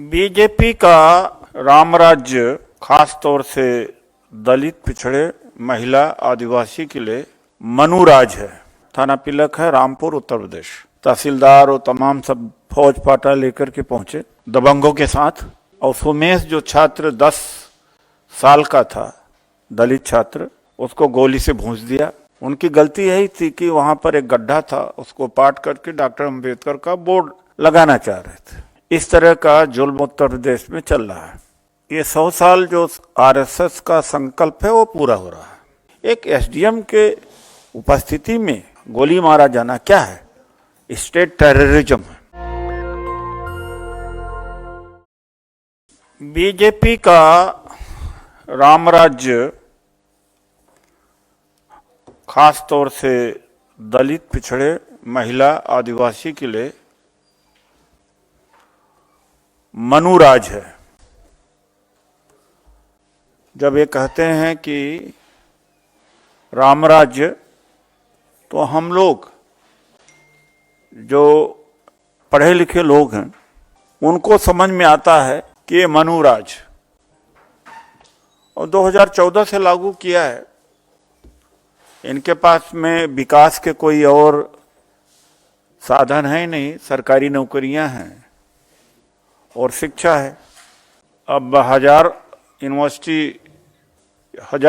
BJP का राम राज्य खास तौर से दलित, पिछड़े, महिला, आदिवासी के लिए मनुराज है। थाना पिलक है, रामपुर, उत्तर प्रदेश। तहसीलदार और तमाम सब फौज पाटा लेकर के पहुंचे दबंगों के साथ। और सुमेश जो छात्र 10 साल का था, दलित छात्र, उसको गोली से भूंस दिया। उनकी गलती यही थी कि वहां पर एक गड्ढा था, उसको पाट करके डॉक्टर अंबेडकर का बोर्ड लगाना चाह रहे थे। इस तरह का जुल्म उत्तर प्रदेश में चल रहा है। ये 100 साल जो आरएसएस का संकल्प है वो पूरा हो रहा है। एक एसडीएम के उपस्थिति में गोली मारा जाना क्या है? स्टेट टेररिज्म है। बीजेपी का राम राज्य खास तौर से दलित, पिछड़े, महिला, आदिवासी के लिए मनुराज है। जब ये कहते हैं कि राम राज्य, तो हम लोग जो पढ़े लिखे लोग हैं उनको समझ में आता है कि ये मनुराज, और 2014 से लागू किया है। इनके पास में विकास के कोई और साधन है नहीं, सरकारी नौकरियां हैं और शिक्षा है। अब 1000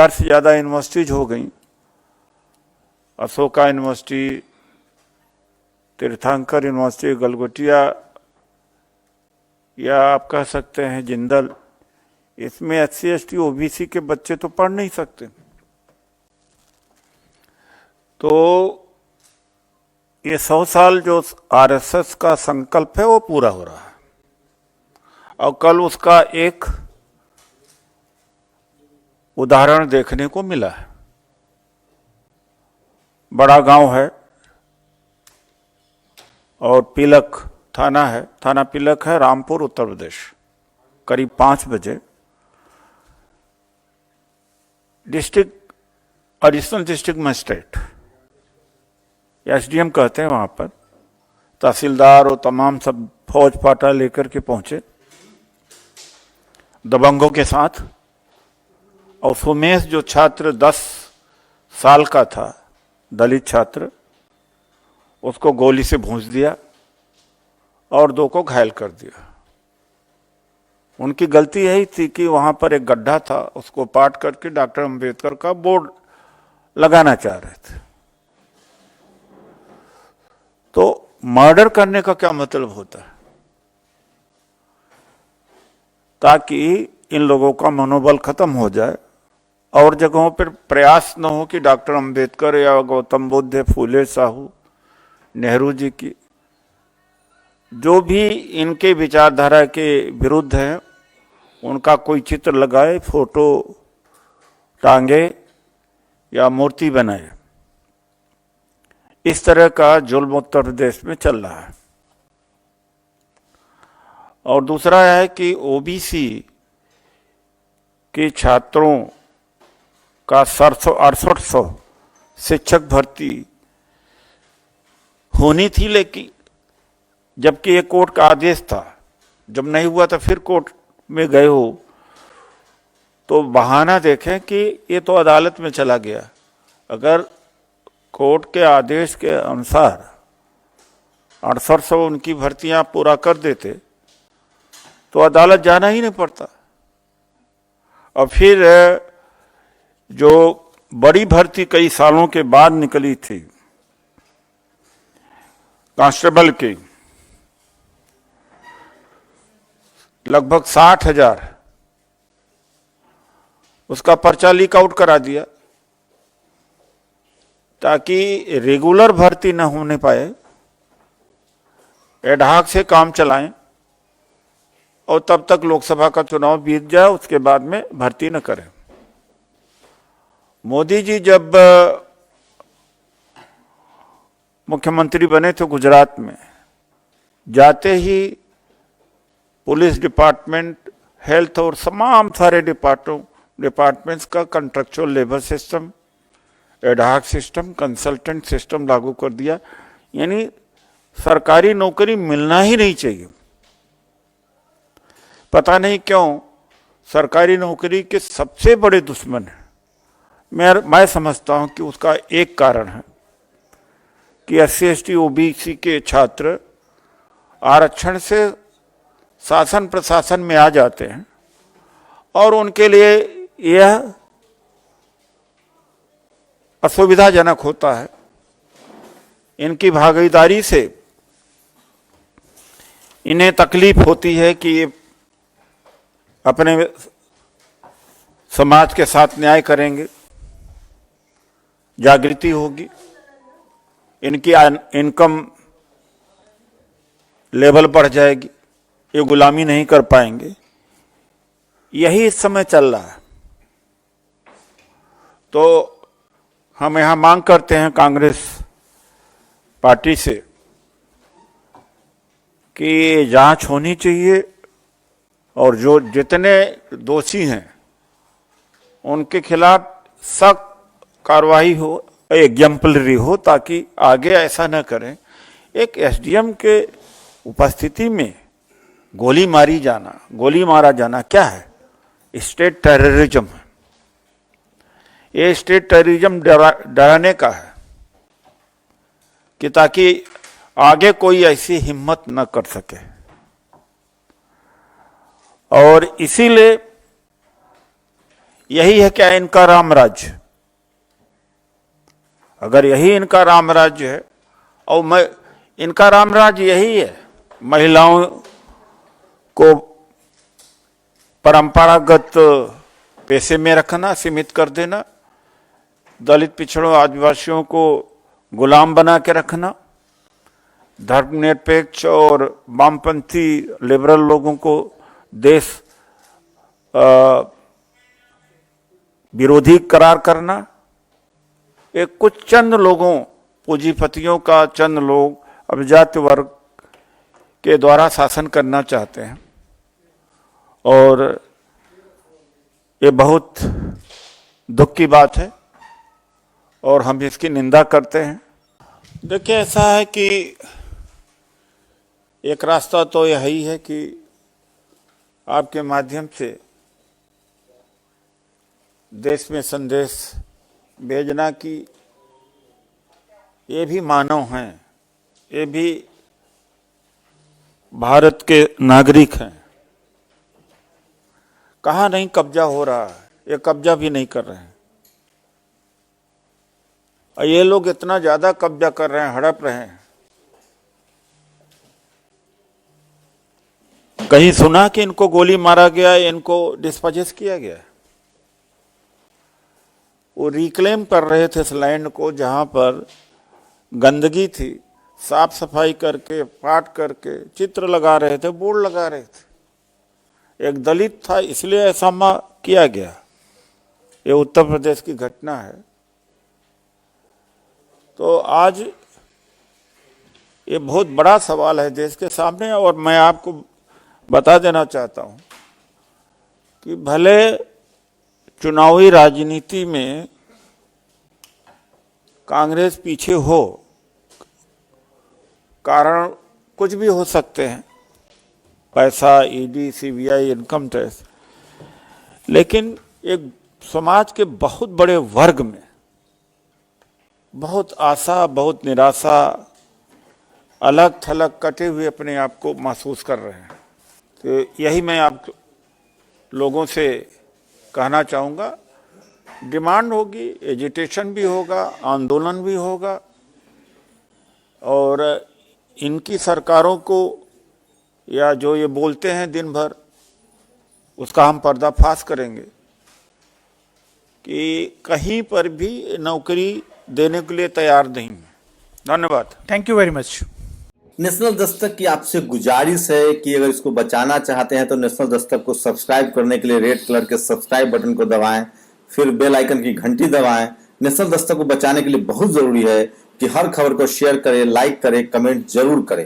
से ज़्यादा यूनिवर्सिटीज हो गई। अशोका यूनिवर्सिटी, तीर्थंकर यूनिवर्सिटी, गलगोटिया, या आप कह सकते हैं जिंदल। इसमें SC, ST, OBC के बच्चे तो पढ़ नहीं सकते। तो ये 100 साल जो आरएसएस का संकल्प है वो पूरा हो रहा है। और कल उसका एक उदाहरण देखने को मिला है। बड़ा गांव है और पिलक थाना है, थाना पिलक है, रामपुर, उत्तर प्रदेश। करीब 5 बजे एडिशनल डिस्ट्रिक्ट मजिस्ट्रेट, एसडीएम कहते हैं, वहां पर तहसीलदार और तमाम सब फौज पाटा लेकर के पहुंचे दबंगों के साथ। और सुमेश जो छात्र 10 साल का था, दलित छात्र, उसको गोली से भूंस दिया और 2 को घायल कर दिया। उनकी गलती यही थी कि वहां पर एक गड्ढा था, उसको पाट करके डॉक्टर अंबेडकर का बोर्ड लगाना चाह रहे थे। तो मर्डर करने का क्या मतलब होता है? ताकि इन लोगों का मनोबल खत्म हो जाए और जगहों पर प्रयास न हो कि डॉक्टर अंबेडकर या गौतम बुद्ध, फूले साहू, नेहरू जी की जो भी इनके विचारधारा के विरुद्ध हैं उनका कोई चित्र लगाए, फोटो टांगे या मूर्ति बनाए। इस तरह का जुल्म उत्तर प्रदेश में चल रहा है। और दूसरा है कि ओबीसी के छात्रों का 6800 शिक्षक भर्ती होनी थी, लेकिन जबकि ये कोर्ट का आदेश था, जब नहीं हुआ तो फिर कोर्ट में गए हो तो बहाना देखें कि ये तो अदालत में चला गया। अगर कोर्ट के आदेश के अनुसार 6800 उनकी भर्तियां पूरा कर देते तो अदालत जाना ही नहीं पड़ता। और फिर जो बड़ी भर्ती कई सालों के बाद निकली थी कांस्टेबल की, लगभग 60,000, उसका पर्चा लीक आउट करा दिया ताकि रेगुलर भर्ती न होने पाए, एडहाक से काम चलाएं और तब तक लोकसभा का चुनाव बीत जाए, उसके बाद में भर्ती न करें। मोदी जी जब मुख्यमंत्री बने थे गुजरात में, जाते ही पुलिस डिपार्टमेंट, हेल्थ और तमाम सारे डिपार्टमेंट्स का contractual labour system, ad hoc system, consultant system लागू कर दिया। यानी सरकारी नौकरी मिलना ही नहीं चाहिए। पता नहीं क्यों सरकारी नौकरी के सबसे बड़े दुश्मन हैं। मैं समझता हूं कि उसका एक कारण है कि SC/ST OBC के छात्र आरक्षण से शासन प्रशासन में आ जाते हैं और उनके लिए यह असुविधाजनक होता है। इनकी भागीदारी से इन्हें तकलीफ होती है कि ये अपने समाज के साथ न्याय करेंगे, जागृति होगी, इनकी इनकम लेवल बढ़ जाएगी, ये गुलामी नहीं कर पाएंगे। यही इस समय चल रहा है। तो हम यहाँ मांग करते हैं कांग्रेस पार्टी से कि जांच होनी चाहिए और जो जितने दोषी हैं उनके खिलाफ सख्त कार्रवाई हो, एग्जाम्पलरी हो, ताकि आगे ऐसा न करें। एक SDM के उपस्थिति में गोली मारा जाना क्या है? स्टेट टेररिज्म है। ये स्टेट टेररिज्म डराने का है कि ताकि आगे कोई ऐसी हिम्मत न कर सके। और इसीलिए यही है क्या इनका राम राज्य। अगर यही इनका राम राज्य है और इनका राम राज्य यही है, महिलाओं को परंपरागत पेशे में रखना, सीमित कर देना, दलित पिछड़ों आदिवासियों को गुलाम बना के रखना, धर्मनिरपेक्ष और वामपंथी लिबरल लोगों को देश विरोधी करार करना, एक कुछ चंद लोगों, पूंजीपतियों का चंद लोग अभिजात वर्ग के द्वारा शासन करना चाहते हैं। और ये बहुत दुख की बात है और हम इसकी निंदा करते हैं। देखिए, ऐसा है कि एक रास्ता तो यही है कि आपके माध्यम से देश में संदेश भेजना कि ये भी मानव हैं, ये भी भारत के नागरिक हैं। कहाँ नहीं कब्जा हो रहा है, ये कब्जा भी नहीं कर रहे हैं। और ये लोग इतना ज्यादा कब्जा कर रहे हैं, हड़प रहे हैं। कहीं सुना कि इनको गोली मारा गया, इनको डिस्पोजेस किया गया? वो रिक्लेम कर रहे थे इस लैंड को, जहां पर गंदगी थी, साफ सफाई करके, पाट करके चित्र लगा रहे थे, बोर्ड लगा रहे थे। एक दलित था, इसलिए ऐसा किया गया। ये उत्तर प्रदेश की घटना है। तो आज ये बहुत बड़ा सवाल है देश के सामने। और मैं आपको बता देना चाहता हूं कि भले चुनावी राजनीति में कांग्रेस पीछे हो, कारण कुछ भी हो सकते हैं, पैसा, ED, CBI, इनकम टैक्स, लेकिन एक समाज के बहुत बड़े वर्ग में बहुत आशा, बहुत निराशा, अलग थलग कटे हुए अपने आप को महसूस कर रहे हैं। तो यही मैं आप लोगों से कहना चाहूँगा। डिमांड होगी, एजिटेशन भी होगा, आंदोलन भी होगा, और इनकी सरकारों को या जो ये बोलते हैं दिन भर, उसका हम पर्दाफाश करेंगे कि कहीं पर भी नौकरी देने के लिए तैयार नहीं है। धन्यवाद। Thank you very much. National Dastak की आपसे गुजारिश है कि अगर इसको बचाना चाहते हैं तो नेशनल दस्तक को सब्सक्राइब करने के लिए रेड कलर के सब्सक्राइब बटन को दबाएं, फिर बेल आइकन की घंटी दबाएं। नेशनल दस्तक को बचाने के लिए बहुत जरूरी है कि हर खबर को शेयर करें, लाइक करें, कमेंट जरूर करें।